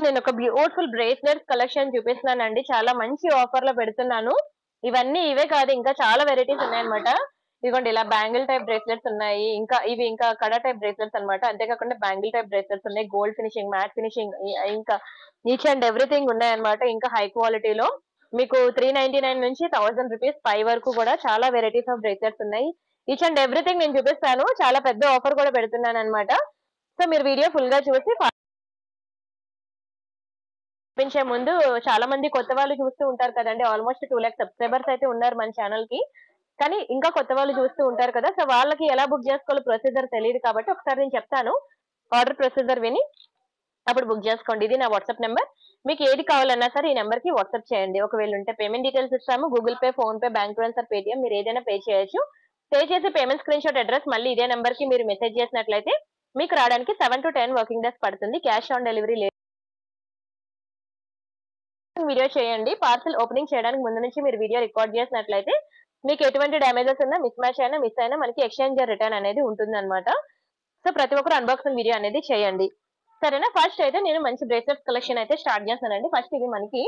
నేను ఒక beautiful bracelets collection చూపిస్తున్నానండి. చాలా మంచి ఆఫర్‌లో పెడుతున్నాను. ఇవన్నీ ఇవే కాదు ఇంకా చాలా వెరైటీస్ ఉన్నాయన్నమాట. ఇదిగోండి ఇలా బ్యాంగిల్ టైప్ బ్రేస్లెట్స్ ఉన్నాయి. ఇంకా కడ టైప్ బ్రేస్లెట్స్ అన్నమాట. అంతే కాకుండా బ్యాంగిల్ టైప్ బ్రేస్లెట్స్ ఉన్నాయి. గోల్డ్ ఫినిషింగ్, మ్యాట్ ఫినిషింగ్ ఇంకా ఈచ్ అండ్ ఎవ్రీథింగ్ ఉన్నాయన్నమాట. ఇంకా హై క్వాలిటీలో మీకు 399 నుంచి ₹1000 పై వరకు కూడా చాలా వెరైటీస్ ఆఫ్ బ్రేస్లెట్స్ ఉన్నాయి. ఈచ్ అండ్ ఎవ్రీథింగ్ నేను చూపిస్తాను. చాలా పెద్ద ఆఫర్ కూడా పెడుతున్నానన్నమాట. సో మీరు వీడియో ఫుల్ గా చూసి చూపించే ముందు చాలా మంది కొత్త వాళ్ళు చూస్తూ ఉంటారు కదండి. ఆల్మోస్ట్ 2 లాక్ సబ్స్క్రైబర్స్ అయితే ఉన్నారు మన ఛానల్ కి. కానీ ఇంకా కొత్త వాళ్ళు చూస్తూ ఉంటారు కదా. సో వాళ్ళకి ఎలా బుక్ చేసుకోవాలో ప్రొసీజర్ తెలియదు కాబట్టి ఒకసారి నేను చెప్తాను. ఆర్డర్ ప్రొసీజర్ విని అప్పుడు బుక్ చేసుకోండి. ఇది నా వాట్సాప్ నెంబర్. మీకు ఏది కావాలన్నా సరే ఈ నెంబర్ కి వాట్సాప్ చేయండి. ఒకవేళ ఉంటే పేమెంట్ డీటెయిల్స్ ఇస్తాము. Google pay, phone pay, bank transfer, Paytm మీరు ఏదైనా పే చేయొచ్చు. పే చేసి పేమెంట్ స్క్రీన్ షాట్ అడ్రస్ మళ్ళీ ఇదే నెంబర్ కి మీరు మెసేజ్ చేసినట్లయితే మీకు రావడానికి 7 to 10 వర్కింగ్ డేస్ పడుతుంది. క్యాష్ ఆన్ డెలివరీ లేదు. వీడియో చేయండి. పార్సల్ ఓపెనింగ్ చేయడానికి ముందు నుంచి మీరు వీడియో రికార్డ్ చేసినట్లయితే మీకు ఎటువంటి డ్యామేజెస్ ఉన్నా, మిస్ మ్యాచ్ అయినా, మిస్ అయినా మనకి ఎక్స్చేంజ్ రిటర్న్ అనేది ఉంటుందన్నమాట. సో ప్రతి ఒక్కరు అన్బాక్సింగ్ వీడియో అనేది చేయండి. సరేనా? ఫస్ట్ అయితే నేను మంచి బ్రేస్లెట్స్ కలెక్షన్ అయితే స్టార్ట్ చేస్తానండి. ఫస్ట్ ఇది మనకి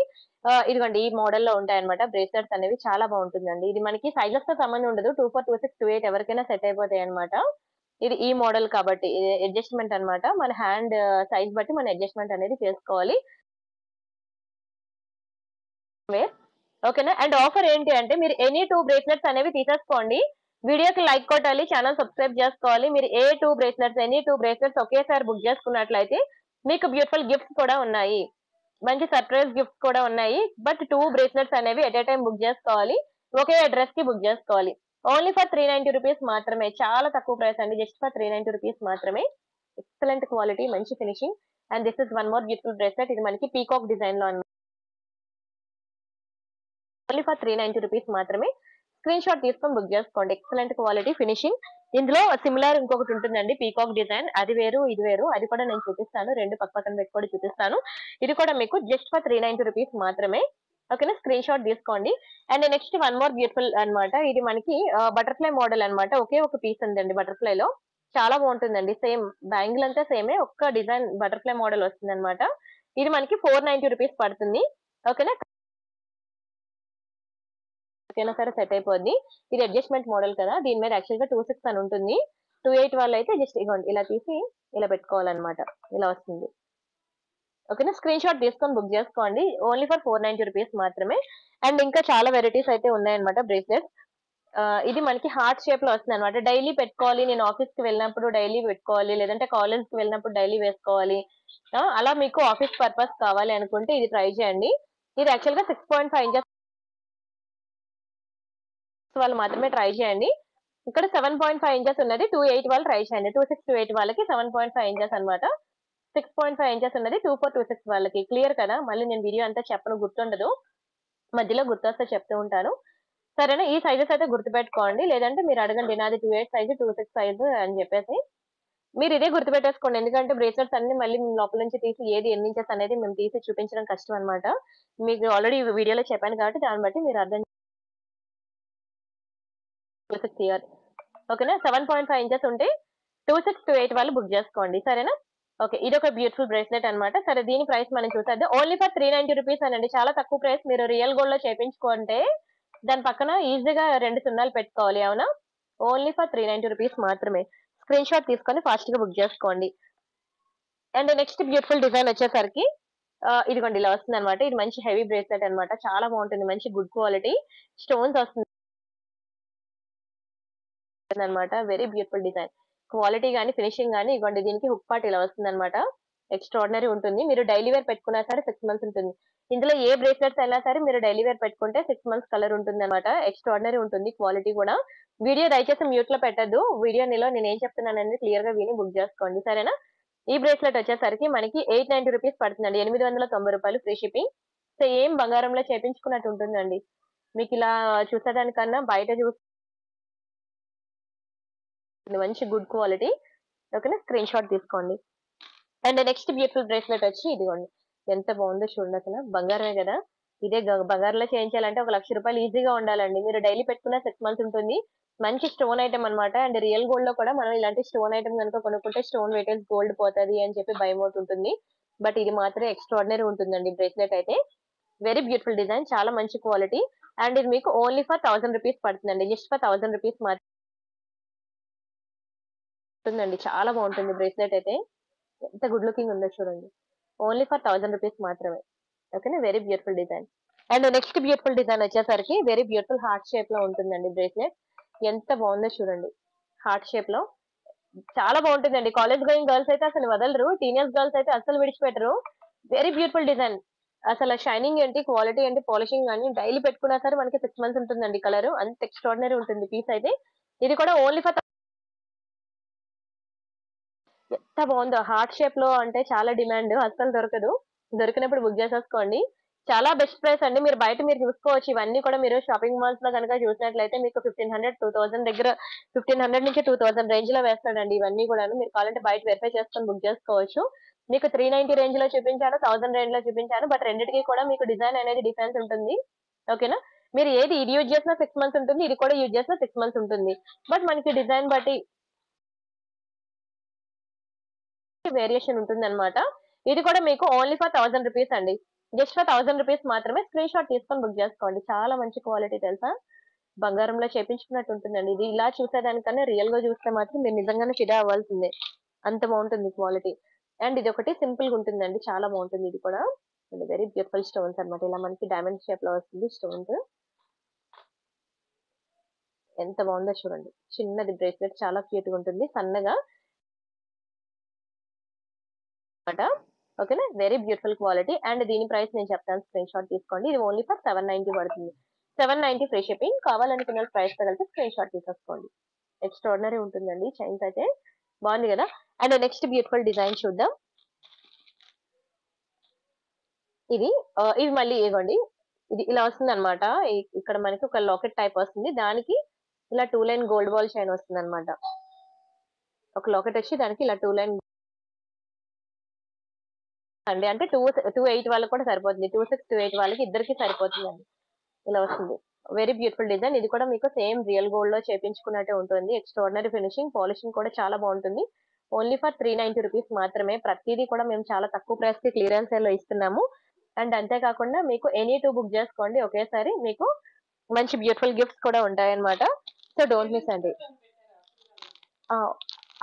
ఇదిగోండి ఈ మోడల్ లో ఉంటాయన్నమాట. బ్రేస్లెట్స్ అనేవి చాలా బాగుంటుందండి. ఇది మనకి సైజెస్ తో సంబంధం ఉండదు. 24, 26, 28 ఎవరికైనా సెట్ అయిపోతాయి అనమాట. ఇది ఈ మోడల్ కాబట్టి అడ్జస్ట్మెంట్ అన్నమాట. మన హ్యాండ్ సైజ్ బట్టి మన అడ్జస్ట్మెంట్ అనేది చేసుకోవాలి. ఓకేనా? అండ్ ఆఫర్ ఏంటి అంటే మీరు ఎనీ 2 బ్రేస్లెట్స్ అనేవి తీసేసుకోండి. వీడియోకి లైక్ కొట్టాలి, ఛానల్ సబ్స్క్రైబ్ చేసుకోవాలి. మీరు ఎనీ 2 బ్రేస్లెట్స్ ఒకేసారి బుక్ చేసుకున్నట్లయితే మీకు బ్యూటిఫుల్ గిఫ్ట్స్ కూడా ఉన్నాయి. మంచి సర్ప్రైజ్ గిఫ్ట్స్ కూడా ఉన్నాయి. బట్ 2 బ్రేస్లెట్స్ అనేవి ఎట్ ఏ టైం బుక్ చేసుకోవాలి. ఒకే అడ్రస్ కి బుక్ చేసుకోవాలి. ఓన్లీ ఫర్ ₹390 మాత్రమే. చాలా తక్కువ ప్రైస్ అండి. జస్ట్ ఫర్ ₹390 మాత్రమే. ఎక్సలెంట్ క్వాలిటీ, మంచి finishing. And this is one more beautiful bracelet. ఇది మనకి పీకాక్ డిజైన్ లో అన్నమాట. ఓన్లీ ఫర్ ₹390 మాత్రమే. స్క్రీన్ షాట్ తీసుకొని బుక్ చేసుకోండి. Excellent quality, finishing. ఇందులో సిమిలర్ ఇంకొకటి ఉంటుందండి పీకాక్ డిజైన్. అది వేరు, ఇది వేరు. అది కూడా నేను చూపిస్తాను. రెండు పక్క పక్కన పెట్టి కూడా చూపిస్తాను. ఇది కూడా మీకు జస్ట్ ఫర్ ₹390 మాత్రమే. ఓకేనా? స్క్రీన్ షాట్ తీసుకోండి. And next one more beautiful అన్నమాట. ఇది మనకి బటర్ఫ్లై మోడల్ అన్నమాట. ఒకే ఒక పీస్ ఉందండి బటర్ఫ్లై లో. చాలా బాగుంటుందండి. సేమ్ బ్యాంగిల్ అంతా సేమే, ఒక్క డిజైన్ బటర్ఫ్లై మోడల్ వస్తుంది అనమాట. ఇది మనకి ₹490 పడుతుంది. ఓకేనా? ఎవరికైనా సరే సెట్ అయిపోద్ది. ఇది అడ్జస్ట్మెంట్ మోడల్ కదా. దీని మీద యాక్చువల్ గా 26 అని ఉంటుంది. 28 వాళ్ళు అయితే జస్ట్ ఇగోండి ఇలా తీసి ఇలా పెట్టుకోవాలన్నమాట. ఇలా వస్తుంది. ఓకేనా? స్క్రీన్ షాట్ తీసుకొని బుక్ చేసుకోండి. ఓన్లీ ఫర్ ₹490 మాత్రమే. అండ్ ఇంకా చాలా వెరైటీస్ అయితే ఉన్నాయన్నమాట బ్రేస్లెట్స్. ఇది మనకి హార్ట్ షేప్ లో వస్తుంది అనమాట. డైలీ పెట్టుకోవాలి, నేను ఆఫీస్ కి వెళ్ళినప్పుడు డైలీ పెట్టుకోవాలి, లేదంటే కాలేజ్ కి వెళ్ళినప్పుడు డైలీ వేసుకోవాలి. అలా మీకు ఆఫీస్ పర్పస్ కావాలి అనుకుంటే ఇది ట్రై చేయండి. ఇది యాక్చువల్ గా 6.5 ఇంచెస్ వాళ్ళు మాత్రమే ట్రై చేయండి. ఇక్కడ 7.5 ఇంచెస్ ఉన్నది. 28 వాళ్ళు ట్రై చేయండి. 26, 28 వాళ్ళకి 7.5 ఇంచెస్ అనమాట. 6.5 ఇంచెస్ ఉన్నది 24, 26 వాళ్ళకి. క్లియర్ కదా? మళ్ళీ నేను వీడియో అంతా చెప్పను, గుర్తుండదు. మధ్యలో గుర్తొస్తే చెప్తూ ఉంటాను. సరేనా? ఈ సైజెస్ అయితే గుర్తుపెట్టుకోండి. లేదంటే మీరు అడగండి నాది 28 సైజు, 26 సైజు అని చెప్పేసి. మీరు ఇదే గుర్తుపెట్టేసుకోండి. ఎందుకంటే బ్రేస్లెట్స్ అన్ని మళ్ళీ మేము లోపల నుంచి తీసి ఏది ఎన్ని ఇంచెస్ అనేది మేము తీసి చూపించడం కష్టం అనమాట. మీకు ఆల్రెడీ వీడియోలో చెప్పాను కాబట్టి దాన్ని బట్టి మీరు అర్థం క్లియర్. ఓకేనా? 7.5 ఇంచెస్ ఉంటే 26 to 28 వాళ్ళు బుక్ చేసుకోండి. సరేనా? ఓకే. ఇది ఒక బ్యూటిఫుల్ బ్రేస్లెట్ అన్నమాట. సరే దీని ప్రైస్ మనం చూసేద్దాం. ఓన్లీ ఫర్ ₹390 అనండి. చాలా తక్కువ ప్రైస్. మీరు రియల్ గోల్డ్ లో చేయించుకుంటే దాని పక్కన ఈజీగా 2 సున్నాలు పెట్టుకోవాలి. అవునా? ఓన్లీ ఫర్ ₹390 మాత్రమే. స్క్రీన్ షాట్ తీసుకొని ఫాస్ట్ గా బుక్ చేసుకోండి. అండ్ నెక్స్ట్ బ్యూటిఫుల్ డిజైన్ వచ్చేసరికి ఇదిగోండి ఇలా వస్తుంది అనమాట. ఇది మంచి హెవీ బ్రేస్లెట్ అన్నమాట. చాలా బాగుంటుంది. మంచి గుడ్ క్వాలిటీ స్టోన్స్ వస్తుంది అనమాట. Very beautiful design. క్వాలిటీ గానీ, ఫినిషింగ్ గానీ ఇవ్వండి. దీనికి హుక్ పార్ట్ ఇలా వస్తుందన్నమాట. ఎక్స్ట్రాడినరీ ఉంటుంది. మీరు డైలీ వేర్ పెట్టుకున్నా సరే 6 మంత్స్ ఉంటుంది. ఇందులో ఏ బ్రేస్లెట్స్ అయినా సరే మీరు డైలీ వేర్ పెట్టుకుంటే 6 మంత్స్ కలర్ ఉంటుందన్నమాట. ఎక్స్ట్రాడినరీ ఉంటుంది క్వాలిటీ కూడా. వీడియో దయచేసి మ్యూట్ లో పెట్టద్దు. వీడియోలో నేను ఏం చెప్తున్నానని క్లియర్ గా విని బుక్ చేసుకోండి. సరేనా? ఈ బ్రేస్లెట్ వచ్చేసరికి మనకి ₹890 పడుతుందండి. ₹890 ఫ్రీ షిప్పింగ్. సేమ్ బంగారంలో చేపించుకున్నట్టు ఉంటుందండి. మీకు ఇలా చూసేదానికన్నా బయట మంచి గుడ్ క్వాలిటీ. ఓకేనా? స్క్రీన్ షాట్ తీసుకోండి. అండ్ నెక్స్ట్ బ్యూటిఫుల్ బ్రేస్లెట్ వచ్చి ఇదిగోండి. ఎంత బాగుందో చూడండి అసలు. బంగారమే కదా. ఇదే బంగారంలో చేయించాలంటే ₹1,00,000 ఈజీగా ఉండాలండి. మీరు డైలీ పెట్టుకున్న 6 మంత్స్ ఉంటుంది. మంచి స్టోన్ ఐటమ్ అన్నమాట. అండ్ రియల్ గోల్డ్ లో కూడా మనం ఇలాంటి స్టోన్ ఐటమ్ కనుక కొనుక్కుంటే స్టోన్ వెయిటేజ్ గోల్డ్ పోతది అని చెప్పి భయం అవుతుంటుంది. బట్ ఇది మాత్రం ఎక్స్ట్రాడినరీ ఉంటుందండి బ్రేస్లెట్ అయితే. వెరీ బ్యూటిఫుల్ డిజైన్, చాలా మంచి క్వాలిటీ. అండ్ ఇది మీకు ఓన్లీ ఫర్ 1000 రూపీస్ పడుతుందండి. జస్ట్ ఫర్ 1000 రూపీస్ మాత్రం ఉంటుందండి. చాలా బాగుంటుంది బ్రేస్లెట్ అయితే. ఎంత గుడ్ లుకింగ్ ఉందో చూడండి. ఓన్లీ ఫర్ 1000 రూపీస్ మాత్రమే. ఓకేనా, very beautiful design. And next beautiful design వచ్చేసరికి వెరీ బ్యూటిఫుల్ హార్ట్ షేప్ లో ఉంటుందండి బ్రేస్లెట్. ఎంత బాగుందో చూడండి. హార్ట్ షేప్ లో చాలా బాగుంటుందండి. కాలేజ్ గోయింగ్ గర్ల్స్ అయితే అసలు వదలరు, టీనేజ్ గర్ల్స్ అయితే అసలు విడిచిపెట్టరు. Very beautiful design. అసలు షైనింగ్ ఏంటి, క్వాలిటీ ఏంటి, పాలిషింగ్ కానీ డైలీ పెట్టుకున్నా సరే మనకి 6 months ఉంటుందండి. కలర్ అంత ఎక్స్ట్రాడినరీ ఉంటుంది పీస్ అయితే. ఇది కూడా ఓన్లీ ఫర్ ఎంత బాగుందో. హార్ట్ షేప్ లో అంటే చాలా డిమాండ్, అస్సలు దొరకదు. దొరికినప్పుడు బుక్ చేసేసుకోండి. చాలా బెస్ట్ ప్రైస్ అండి. మీరు బయట మీరు చూసుకోవచ్చు. ఇవన్నీ కూడా మీరు షాపింగ్ మాల్స్ లో కనుక చూసినట్లయితే మీకు 1500 2000 దగ్గర, 1500 నుంచి 2000 రేంజ్ లో వేస్తాడండి ఇవన్నీ కూడా. మీరు కావాలంటే బయట వెరిఫై చేసుకొని బుక్ చేసుకోవచ్చు. మీకు 390 రేంజ్ లో చూపించాను, 1000 రేంజ్ లో చూపించాను. బట్ రెండింటికి కూడా మీకు డిజైన్ అనేది డిఫరెన్స్ ఉంటుంది. ఓకేనా, మీరు ఏది ఇది యూజ్ చేసినా 6 months ఉంటుంది, ఇది కూడా యూజ్ చేసినా 6 months ఉంటుంది. బట్ మనకి డిజైన్ బట్టి వేరియేషన్ ఉంటుంది అనమాట. ఇది కూడా మీకు ఓన్లీ ఫర్ 1000 రూపీస్ అండి. జస్ట్ ఫర్ 1000 రూపీస్ మాత్రమే. స్క్రీన్ షాట్ తీసుకొని బుక్ చేసుకోండి. చాలా మంచి క్వాలిటీ తెలుసా, బంగారంలో చేపించుకున్నట్టు ఉంటుందండి. ఇది ఇలా చూసేదానికన్నా రియల్ గా చూస్తే మాత్రం మీరు నిజంగానే ఫిదా అవ్వాల్సిందే, అంత బాగుంటుంది క్వాలిటీ. అండ్ ఇది ఒకటి సింపుల్ గా ఉంటుందండి, చాలా బాగుంటుంది. ఇది కూడా వెరీ బ్యూటిఫుల్ స్టోన్స్ అనమాట. ఇలా మనకి డైమండ్ షేప్ లో వస్తుంది స్టోన్స్. ఎంత బాగుందో చూడండి. చిన్నది బ్రేస్లెట్, చాలా క్యూట్ గా ఉంటుంది, సన్నగా అనమాట. ఓకేనా, వెరీ బ్యూటిఫుల్ క్వాలిటీ. అండ్ దీని ప్రైస్ నేను చెప్తాను, స్క్రీన్ షాట్ తీసుకోండి. ఇది ఓన్లీ ఫర్ 790 పడుతుంది. 790 ఫ్రీ షిప్పింగ్. కావాలనుకున్న ప్రైస్ తగిలితే స్క్రీన్ షాట్ తీసేసుకోండి. ఎక్స్ట్రాడినరీ ఉంటుందండి చైన్స్ అయితే. బాగుంది కదా. అండ్ నెక్స్ట్ బ్యూటిఫుల్ డిజైన్ చూద్దాం. ఇది ఇది మళ్ళీ ఇవ్వండి. ఇది ఇలా వస్తుంది అనమాట. ఇక్కడ మనకి ఒక లాకెట్ టైప్ వస్తుంది, దానికి ఇలా 2 లైన్ గోల్డ్ బాల్ చైన్ వస్తుంది అనమాట. ఒక లాకెట్ వచ్చి దానికి ఇలా 2 లైన్ అండి. అంటే 228 వాళ్ళకి కూడా సరిపోతుంది, 2628 వాళ్ళకి ఇద్దరికి సరిపోతుందండి. ఇలా వస్తుంది. Very beautiful design. ఇది కూడా మీకు సేమ్ రియల్ గోల్డ్ లో చేపించుకున్నట్టే ఉంటుంది. ఎక్స్ట్రాడినరీ ఫినిషింగ్, పాలిషింగ్ కూడా చాలా బాగుంటుంది. ఓన్లీ ఫర్ 390 రూపీస్ మాత్రమే. ప్రతిదీ కూడా మేము చాలా తక్కువ ప్రైస్ కి క్లియరెన్స్ సేల్ లో ఇస్తున్నాము. అండ్ అంతేకాకుండా మీకు ఎనీ 2 బుక్ చేసుకోండి ఒకేసారి, మీకు మంచి బ్యూటిఫుల్ గిఫ్ట్స్ కూడా ఉంటాయన్నమాట. సో డోంట్ మిస్ అండి.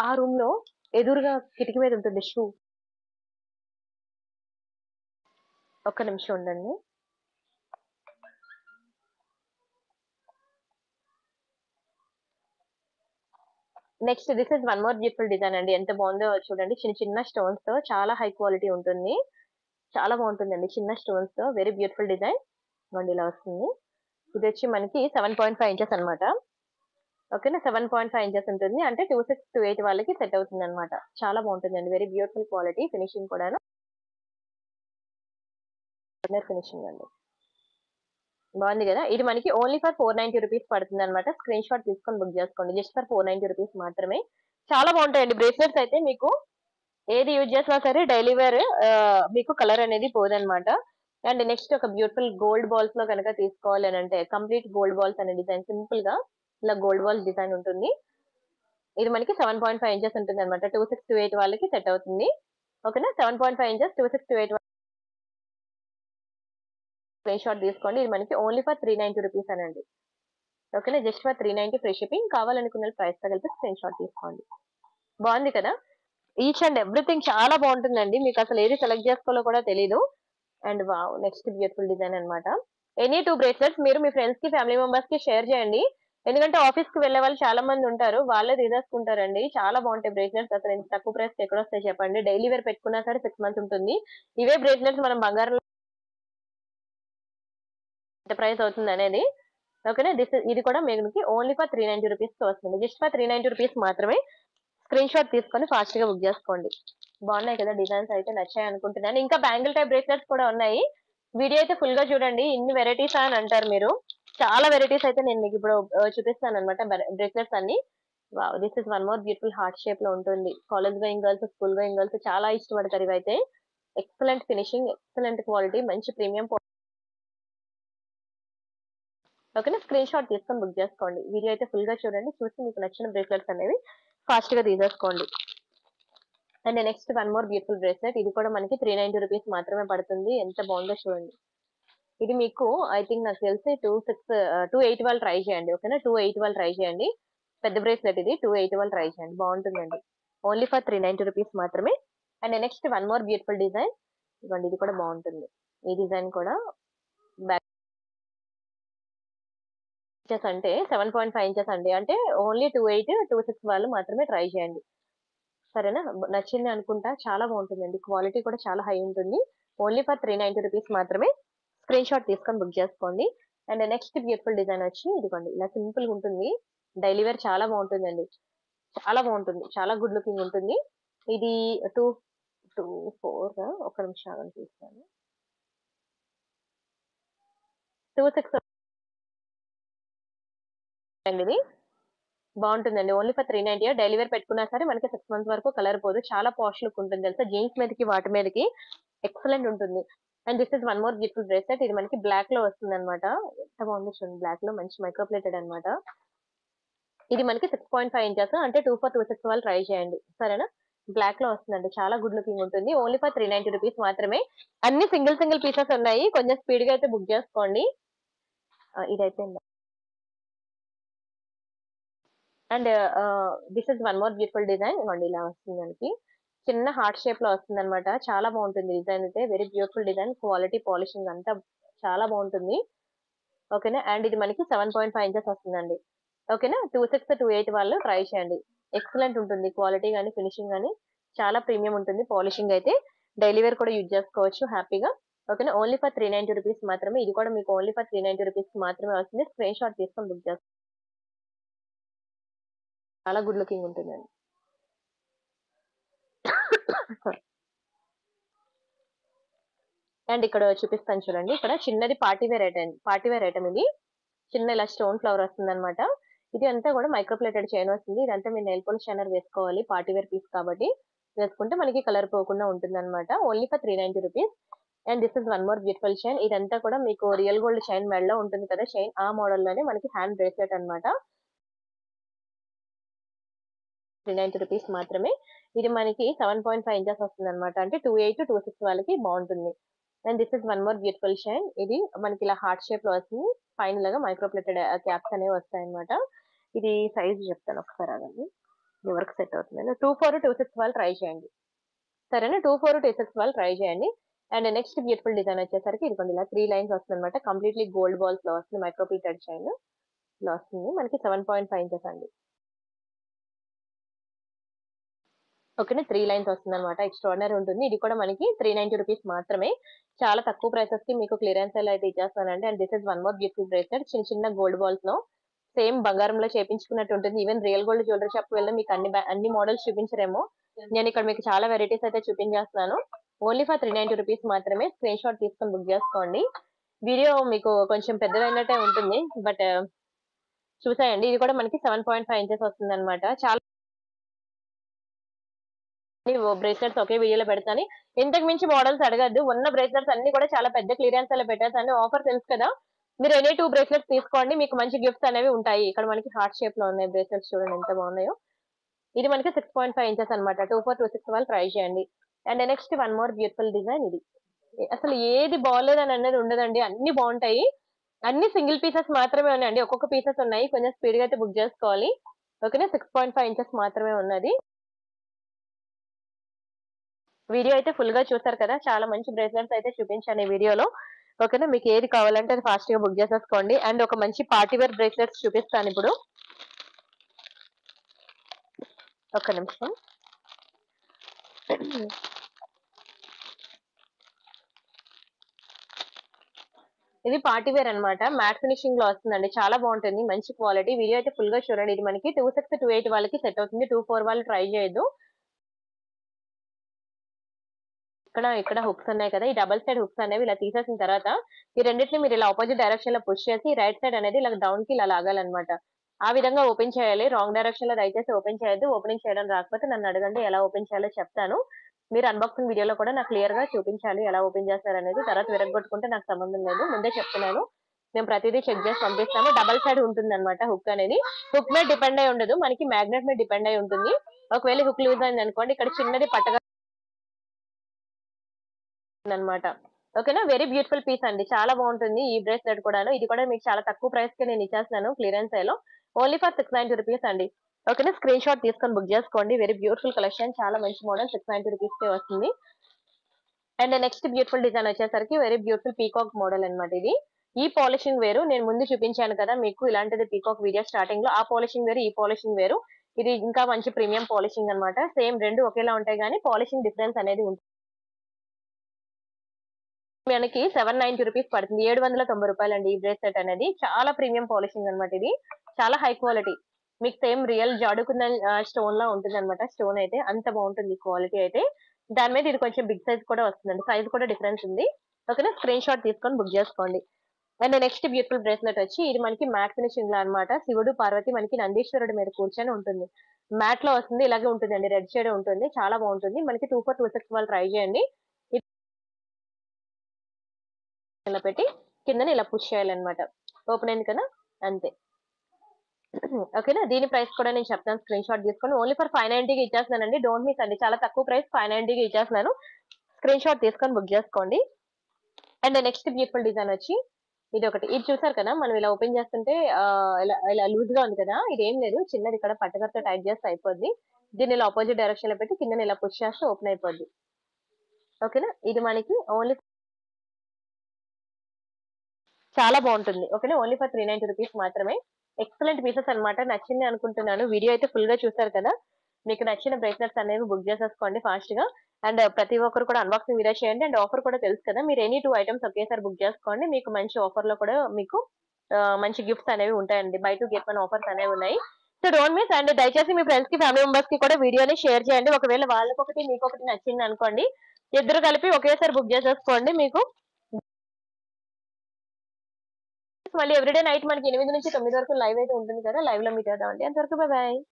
ఆ రూమ్ లో ఎదురుగా కిటికీ మీద ఉంటుంది షూ. ఒక్క నిమిషం ఉండండి. Next this is one more beautiful design అండి. ఎంత బాగుందో చూడండి. చిన్న చిన్న స్టోన్స్ తో చాలా హై క్వాలిటీ ఉంటుంది. చాలా బాగుంటుందండి చిన్న స్టోన్స్ తో. Very beautiful design. మండి ఇలా వస్తుంది. ఇది వచ్చి మనకి 7.5 ఇంచెస్ అనమాట. ఓకేనా, 7.5 ఇంచెస్ ఉంటుంది. అంటే 2628 వాళ్ళకి సెట్ అవుతుంది అనమాట. చాలా బాగుంటుందండి. వెరీ బ్యూటిఫుల్ క్వాలిటీ, ఫినిషింగ్ కూడా ఫినిషింగ్ అండి. బాగుంది కదా. ఇది మనకి ఓన్లీ ఫర్ 490 రూపీస్ పడుతుంది అనమాట. స్క్రీన్ షాట్ తీసుకొని బుక్ చేసుకోండి. జస్ట్ ఫర్ 490 రూపీస్ మాత్రమే. చాలా బాగుంటాయండి బ్రేస్లెట్స్ అయితే. మీకు ఏది యూజ్ చేసినా సరే డైలీ వేర్ మీకు కలర్ అనేది పోదనమాట. అండ్ నెక్స్ట్ ఒక బ్యూటిఫుల్ గోల్డ్ బాల్స్ లో కనుక తీసుకోవాలి అని అంటే కంప్లీట్ గోల్డ్ బాల్స్ అనే డిజైన్, సింపుల్ గా ఇలా గోల్డ్ బాల్స్ డిజైన్ ఉంటుంది. ఇది మనకి 7.5 ఇంచెస్ ఉంటుంది అనమాట. 2628 వాళ్ళకి సెట్ అవుతుంది. ఓకేనా, 7.5 ఇంచెస్ 2628 స్క్రీన్ షాట్ తీసుకోండి. ఇది మనకి ఓన్లీ ఫర్ 390 రూపీస్ అనండి. ఓకేనా, జస్ట్ ఫర్ 390 ఫ్రీ షిప్పింగ్. కావాలనుకున్న ప్రైస్ తగిలితే స్క్రీన్ షాట్ తీసుకోండి. బాగుంది కదా. ఈచ్ అండ్ ఎవ్రీథింగ్ చాలా బాగుంటుందండి. మీకు అసలు ఏది సెలెక్ట్ చేసుకోవాలో కూడా తెలీదు. And wow, next beautiful design అనమాట. ఎనీ 2 బ్రేస్లెట్స్ మీరు మీ ఫ్రెండ్స్ కి, ఫ్యామిలీ మెంబర్స్ కి షేర్ చేయండి. ఎందుకంటే ఆఫీస్ కి వెళ్ళే వాళ్ళు చాలా మంది ఉంటారు, వాళ్ళే తీసేసుకుంటారండి. చాలా బాగుంటాయి బ్రేస్లెట్స్. అసలు ఇంత తక్కువ ప్రైస్ ఎక్కడ వస్తాయి చెప్పండి. డైలీ వేర్ పెట్టుకున్నా సరే 6 months ఉంటుంది. ఇవే బ్రేస్లెట్స్ మనం బంగారం ఎంత ప్రైస్ అవుతుంది అనేది. ఓకేనా, ఇది కూడా మీకు ఓన్లీ ఫర్ 390 రూపీస్ తో వస్తుంది. జస్ట్ ఫర్ 390 రూపీస్ మాత్రమే. స్క్రీన్ షాట్ తీసుకొని ఫాస్ట్ గా బుక్ చేసుకోండి. బాగున్నాయి కదా డిజైన్స్ అయితే, నచ్చాయి అనుకుంటున్నాను. ఇంకా బ్యాంగిల్ టైప్ బ్రేస్లెట్స్ కూడా ఉన్నాయి. వీడియో అయితే ఫుల్ గా చూడండి. ఇన్ని వెరైటీస్ అని అంటారు మీరు. చాలా వెరైటీస్ అయితే నేను మీకు ఇప్పుడు చూపిస్తాను అనమాట, బ్రేస్లెట్స్ అన్ని. This is one more beautiful heart shape లో ఉంటుంది. College going girls, school going girls చాలా ఇష్టపడతారు ఇవైతే. ఎక్సలెంట్ ఫినిషింగ్, ఎక్సలెంట్ క్వాలిటీ, మంచి ప్రీమియం. ఓకేనా, స్క్రీన్ షాట్ తీసుకొని బుక్ చేసుకోండి. వీడియో అయితే ఫుల్ గా చూడండి. చూసి మీకు నచ్చిన బ్రేస్లెట్స్ అనేవి ఫాస్ట్ గా తీసేసుకోండి. And next one more beautiful bracelet. ఇది కూడా మనకి 390 రూపీస్ మాత్రమే పడుతుంది. ఎంత బాగుందో చూడండి. ఇది మీకు ఐ థింక్ నాకు తెలిసి 280 వాళ్ళు ట్రై చేయండి. ఓకేనా, 280 వాళ్ళు ట్రై చేయండి. పెద్ద బ్రేస్లెట్ ఇది. 280 వాళ్ళు ట్రై చేయండి, బాగుంటుందండి. ఓన్లీ ఫర్ 390 రూపీస్ మాత్రమే. And next one more beautiful design. ఇవ్వండి, ఇది కూడా బాగుంటుంది. ఈ డిజైన్ కూడా బ్యాక్ ఇంచెస్ అంటే 7.5 ఇంచెస్ అండి. అంటే ఓన్లీ 28, 26 వాళ్ళు మాత్రమే ట్రై చేయండి. సరేనా, నచ్చింది అనుకుంటా. చాలా బాగుంటుందండి, క్వాలిటీ కూడా చాలా హై ఉంటుంది. ఓన్లీ ఫర్ 390 రూపీస్ మాత్రమే. స్క్రీన్ షాట్ తీసుకొని బుక్ చేసుకోండి. అండ్ నెక్స్ట్ బ్యూటిఫుల్ డిజైన్ వచ్చి ఇదిగోండి, ఇలా సింపుల్ గా ఉంటుంది. డైలీ వేర్ చాలా బాగుంటుందండి. చాలా బాగుంటుంది, చాలా గుడ్ లుకింగ్ ఉంటుంది. ఇది 224 ఒక నిమిషం ఆగండి చూస్తాను. 26 అండి. ఇది బాగుంటుందండి. Only for 390. డైలీ వేర్ పెట్టుకున్నా సరే మనకి 6 మంత్స్ వరకు కలర్ పోదు. చాలా పాష్ లుక్ ఉంటుంది తెలుసా. జీన్స్ మీదకి వాటి మీదకి ఎక్సలెంట్ ఉంటుంది. And this is one more beautiful bracelet. ఇది మనకి బ్లాక్ లో వస్తుంది అనమాట. ఎంత బాగుంది చూడండి, బ్లాక్ లో మంచి మైక్రోప్లేటెడ్ అనమాట. ఇది మనకి 6.5 ఇంచెస్. అంటే 2426 వాళ్ళు ట్రై చేయండి. సరేనా, బ్లాక్ లో వస్తుందండి. చాలా గుడ్ లుకింగ్ ఉంటుంది. ఓన్లీ ఫర్ 390 రూపీస్ మాత్రమే. అన్ని సింగిల్ పీసెస్ ఉన్నాయి. కొంచెం స్పీడ్ గా అయితే బుక్ చేసుకోండి. ఇదైతే and this is one more beautiful design. ఇవ్వండి, ఇలా వస్తుంది మనకి. చిన్న హార్ట్ షేప్ లో వస్తుంది అనమాట. చాలా బాగుంటుంది డిజైన్ అయితే. Very beautiful design. Quality polishing అంతా చాలా బాగుంటుంది. ఓకేనా, అండ్ ఇది మనకి 7.5 ఇంచెస్ వస్తుందండి. ఓకేనా, 26, 28 వాళ్ళు ట్రై చేయండి. ఎక్సలెంట్ ఉంటుంది క్వాలిటీ కానీ ఫినిషింగ్ కానీ. చాలా ప్రీమియం ఉంటుంది పాలిషింగ్ అయితే. డైలీ వేర్ కూడా యూజ్ చేసుకోవచ్చు హ్యాపీగా. ఓకేనా, ఓన్లీ ఫర్ 390 రూపీస్ మాత్రమే. ఇది కూడా మీకు ఓన్లీ ఫర్ 390 రూపీస్ మాత్రమే వస్తుంది. స్క్రీన్ షాట్ తీసుకొని బుక్ చేసుకోండి. చాలా గుడ్ లుకింగ్ ఉంటుందండి. అండ్ ఇక్కడ చూపిస్తాను చూడండి. ఇక్కడ చిన్నది పార్టీ వేర్ ఐటమ్ ఇది. చిన్న ఇలా స్టోన్ ఫ్లవర్ వస్తుంది అనమాట. ఇది అంతా కూడా మైక్రోప్లేటెడ్ చైన్ వస్తుంది. ఇదంతా మీరు నెయిల్ పాలిష్ షైనర్ వేసుకోవాలి. పార్టీ వేర్ పీస్ కాబట్టి వేసుకుంటే మనకి కలర్ పోకుండా ఉంటుంది అనమాట. Only for 390 rupees. And this is one more beautiful chain. ఇదంతా కూడా మీకు రియల్ గోల్డ్ చైన్ మెడలో ఉంటుంది కదా చైన్, ఆ మోడల్ లోనే మనకి హ్యాండ్ బ్రేస్లెట్ అనమాట. 390 రూపీస్ మాత్రమే. ఇది మనకి 7.5 ఇంచెస్ వస్తుంది అనమాట. అంటే 28, 26 వాళ్ళకి బాగుంటుంది. And this is one more beautiful shine. ఇది మనకి ఇలా హార్ట్ షేప్ లో వస్తుంది. పైన లాగా మైక్రోప్లేటెడ్ క్యాప్స్ అనేవి వస్తాయి అనమాట. ఇది సైజ్ చెప్తాను ఒకసారి, అదండి ఎవరికి సెట్ అవుతుంది. 24, 26 వాళ్ళు ట్రై చేయండి. సరేనా, 24, 26 వాళ్ళు ట్రై చేయండి. అండ్ నెక్స్ట్ బ్యూటిఫుల్ డిజైన్ వచ్చేసరికి ఇది ఇలా 3 లైన్స్ వస్తుంది అనమాట. కంప్లీట్లీ గోల్డ్ బాల్స్ లో వస్తుంది. మైక్రోప్లేటెడ్ చైన్ లో వస్తుంది. మనకి 7.5 ఇంచెస్ అండి. ఓకేనా, 3 లైన్స్ వస్తుంది అనమాట. ఎక్స్ట్రాడినరీ ఉంటుంది. ఇది కూడా మనకి 390 రూపీస్ మాత్రమే. చాలా తక్కువ ప్రైసెస్ కి మీకు క్లియరెన్స్ సేల్ అయితే ఇచ్చేస్తానండి. And this is one more beautiful bracelet. చిన్న చిన్న గోల్డ్ బాల్స్ లో సేమ్ బంగారంలో చేపించుకున్నట్టు ఉంటుంది. Even real gold jewellery shop వెళ్ళి మీకు అన్ని మోడల్స్ చూపించరేమో. నేను ఇక్కడ మీకు చాలా వెరైటీస్ అయితే చూపించేస్తున్నాను. ఓన్లీ ఫర్ 390 రూపీస్ మాత్రమే. స్క్రీన్ షాట్ తీసుకొని బుక్ చేసుకోండి. వీడియో మీకు కొంచెం పెద్దదైనట్టే ఉంటుంది, బట్ చూసాయండి. ఇది కూడా మనకి 7.5 ఇంచెస్ వస్తుంది అనమాట. చాలా బ్రేస్లెట్స్ ఒకే వీడియోలో పెడతాను. ఇంతకు మించి మోడల్స్ అడగద్దు. ఉన్న బ్రేస్లెట్స్ అన్ని కూడా చాలా పెద్ద క్లియరెన్స్ లో పెట్టేస్తాను. ఆఫర్ తెలుసు కదా, మీరు ఎనీ 2 బ్రేస్లెట్స్ తీసుకోండి, మీకు మంచి గిఫ్ట్స్ అనేవి ఉంటాయి. ఇక్కడ మనకి హార్ట్ షేప్ లో ఉన్నాయి బ్రేస్లెట్స్, చూడండి ఎంత బాగున్నాయో. ఇది మనకి 6.5 ఇంచెస్ అనమాట. 2426 వాళ్ళు ట్రై చేయండి. And next one more beautiful design. ఇది అసలు ఏది బాగోలేదు అని అనేది ఉండదండి, అన్ని బాగుంటాయి. అన్ని సింగిల్ పీసెస్ మాత్రమే ఉన్నాయండి. ఒక్కొక్క పీసెస్ ఉన్నాయి. కొంచెం స్పీడ్ గా అయితే బుక్ చేసుకోవాలి. ఓకేనా, 6.5 ఇంచెస్ మాత్రమే ఉన్నది. వీడియో అయితే ఫుల్ గా చూసారు కదా, చాలా మంచి బ్రేస్లెట్స్ అయితే చూపించాను ఈ వీడియోలో. ఓకేనా, మీకు ఏది కావాలంటే అది ఫాస్ట్ గా బుక్ చేసేసుకోండి. అండ్ ఒక మంచి పార్టీ వేర్ బ్రేస్లెట్స్ చూపిస్తాను ఇప్పుడు. ఒక్క నిమిషం. ఇది పార్టీ వేర్ అనమాట. మ్యాట్ ఫినిషింగ్ లో వస్తుందండి. చాలా బాగుంటుంది, మంచి క్వాలిటీ. వీడియో అయితే ఫుల్ గా చూడండి. ఇది మనకి 26, 28 వాళ్ళకి సెట్ అవుతుంది. 24 వాళ్ళు ట్రై చేయొద్దు. ఇక్కడ హుక్స్ ఉన్నాయి కదా, ఈ డబల్ సైడ్ హుక్స్ అనేవి ఇలా తీసేసిన తర్వాత ఈ రెండింటిని మీరు ఇలా ఆపోజిట్ డైరెక్షన్ లో పుష్ చేసి రైట్ సైడ్ అనేది ఇలా డౌన్ కి ఇలా లాగాలన్నమాట. ఆ విధంగా ఓపెన్ చేయాలి. రాంగ్ డైరెక్షన్ లో దయచేసి ఓపెన్ చేయొద్దు. ఓపెనింగ్ చేయడం రాకపోతే నన్ను అడగండి, ఎలా ఓపెన్ చేయాలో చెప్తాను. మీరు అన్బాక్సింగ్ వీడియోలో కూడా నాకు క్లియర్ గా చూపించాలి ఎలా ఓపెన్ చేస్తారు అనేది. తర్వాత విరగొట్టుకుంటే నాకు సంబంధం లేదు, ముందే చెప్తున్నాను. మేము ప్రతిదీ చెక్ చేసి పంపిస్తాము. డబల్ సైడ్ ఉంటుంది అనమాట హుక్ అనేది. హుక్ మీద డిపెండ్ అయి ఉండదు, మనకి మ్యాగ్నెట్ మీద డిపెండ్ అయి ఉంటుంది. ఒకవేళ హుక్ లూజ్ అయింది అనుకోండి, ఇక్కడ చిన్నది పట్టగా అనమాట. ఓకేనా, వెరీ బ్యూటిఫుల్ పీస్ అండి, చాలా బాగుంటుంది ఈ బ్రేస్లెట్ కూడాను. ఇది కూడా మీకు చాలా తక్కువ ప్రైస్ కి నేను ఇచ్చేస్తున్నాను క్లియరెన్స్ లో, ఓన్లీ ఫర్ 690 రూపీస్ అండి. ఓకేనా, స్క్రీన్ షాట్ తీసుకొని బుక్ చేసుకోండి. వెరీ బ్యూటిఫుల్ కలెక్షన్, చాలా మంచి మోడల్, 690 రూపీస్ కే వస్తుంది. అండ్ నెక్స్ట్ బ్యూటిఫుల్ డిజైన్ వచ్చేసరికి వెరీ బ్యూటిఫుల్ పీకాక్ మోడల్ అనమాట. ఇది ఈ పాలిషింగ్ వేరు నేను ముందు చూపించాను కదా మీకు, ఇలాంటిది పీకాక్ వీడియో స్టార్టింగ్ లో. ఆ పాలిషింగ్ వేరు, ఈ పాలిషింగ్ వేరు. ఇది ఇంకా మంచి ప్రీమియం పాలిషింగ్ అనమాట. సేమ్ రెండు ఒకేలా ఉంటాయి కానీ పాలిషింగ్ డిఫరెన్స్ అనేది ఉంటుంది. మనకి 790 రూపీస్ పడుతుంది, 790 రూపాయలు అండి ఈ బ్రేస్లెట్ అనేది. చాలా ప్రీమియం పాలిషింగ్ అనమాట. ఇది చాలా హై క్వాలిటీ, మీకు సేమ్ రియల్ జాడుకున్న స్టోన్ లా ఉంటుంది అనమాట. స్టోన్ అయితే అంత బాగుంటుంది క్వాలిటీ అయితే. దాని మీద ఇది కొంచెం బిగ్ సైజ్ కూడా వస్తుందండి, సైజ్ కూడా డిఫరెన్స్ ఉంది. ఓకేనా, స్క్రీన్ షాట్ తీసుకొని బుక్ చేసుకోండి. అండ్ నెక్స్ట్ బ్యూటిఫుల్ బ్రేస్లెట్ వచ్చి ఇది మనకి మ్యాట్ ఫినిషింగ్ లో అనమాట. శివుడు పార్వతి మనకి నందీశ్వరుడు మీద కూర్చొని ఉంటుంది, మ్యాట్ లో వస్తుంది. ఇలాగే ఉంటుందండి, రెడ్ షేడ్ ఉంటుంది, చాలా బాగుంటుంది. మనకి 2426 వాళ్ళు ట్రై చేయండి. ఇలా పెట్టి కింద ఇలా పుష్ చేయాలన్నమాట. ఓపెన్ అయింది కదా, అంతే. ఓకేనా, దీని ప్రైస్ కూడా నేను చెప్తాను, స్క్రీన్ షాట్ తీసుకొని. ఓన్లీ ఫర్ 590కి ఇచ్చేస్తున్నానండి, డోంట్ మిస్ అండి, చాలా తక్కువ ప్రైస్, 590కి ఇచ్చేస్తున్నాను. స్క్రీన్ షాట్ తీసుకొని బుక్ చేసుకోండి. అండ్ నెక్స్ట్ బ్యూటిఫుల్ డిజైన్ వచ్చి ఇది ఒకటి. ఇది చూసారు కదా, మనం ఇలా ఓపెన్ చేస్తుంటే ఇలా ఇలా లూజ్ గా ఉంది కదా, ఇది ఏం లేదు, చిన్నది ఇక్కడ పట్టకరతో టైట్ చేస్తే అయిపోద్ది. దీన్ని ఇలా ఆపోజిట్ డైరెక్షన్ లో పెట్టి కింద ఇలా పుష్ చేస్తే ఓపెన్ అయిపోద్ది. ఓకేనా, ఇది మనకి ఓన్లీ చాలా బాగుంటుంది. ఓకేనా, ఓన్లీ ఫర్ 390 రూపీస్ మాత్రమే. ఎక్సలెంట్ పీసెస్ అనమాట, నచ్చింది అనుకుంటున్నాను. వీడియో అయితే ఫుల్ గా చూసారు కదా, మీకు నచ్చిన బ్రేస్లెట్స్ అనేవి బుక్ చేసేసుకోండి ఫాస్ట్ గా. అండ్ ప్రతి ఒక్కరు కూడా అన్బాక్సింగ్ వీడియో చేయండి. అండ్ ఆఫర్ కూడా తెలుసు కదా, మీరు ఎనీ 2 ఐటమ్స్ ఒకేసారి బుక్ చేసుకోండి, మీకు మంచి ఆఫర్ లో కూడా మీకు మంచి గిఫ్ట్స్ అనేవి ఉంటాయండి. బై 2 get 1 ఆఫర్స్ అనేవి ఉన్నాయి. So don't miss. అండ్ దయచేసి మీ ఫ్రెండ్స్ కి, ఫ్యామిలీ మెంబర్స్ కి కూడా వీడియోని షేర్ చేయండి. ఒకవేళ వాళ్ళకొకటి మీకొకటి నచ్చింది అనుకోండి, ఇద్దరు కలిపి ఒకేసారి బుక్ చేసేసుకోండి. మీకు మళ్ళీ ఎవ్రీడే నైట్ మనకి 8 నుంచి 9 వరకు లైవ్ అయితే ఉంటుంది కదా, లైవ్ లో మీట్ అవుదామండి. అంతవరకు బాయ్ బాయ్.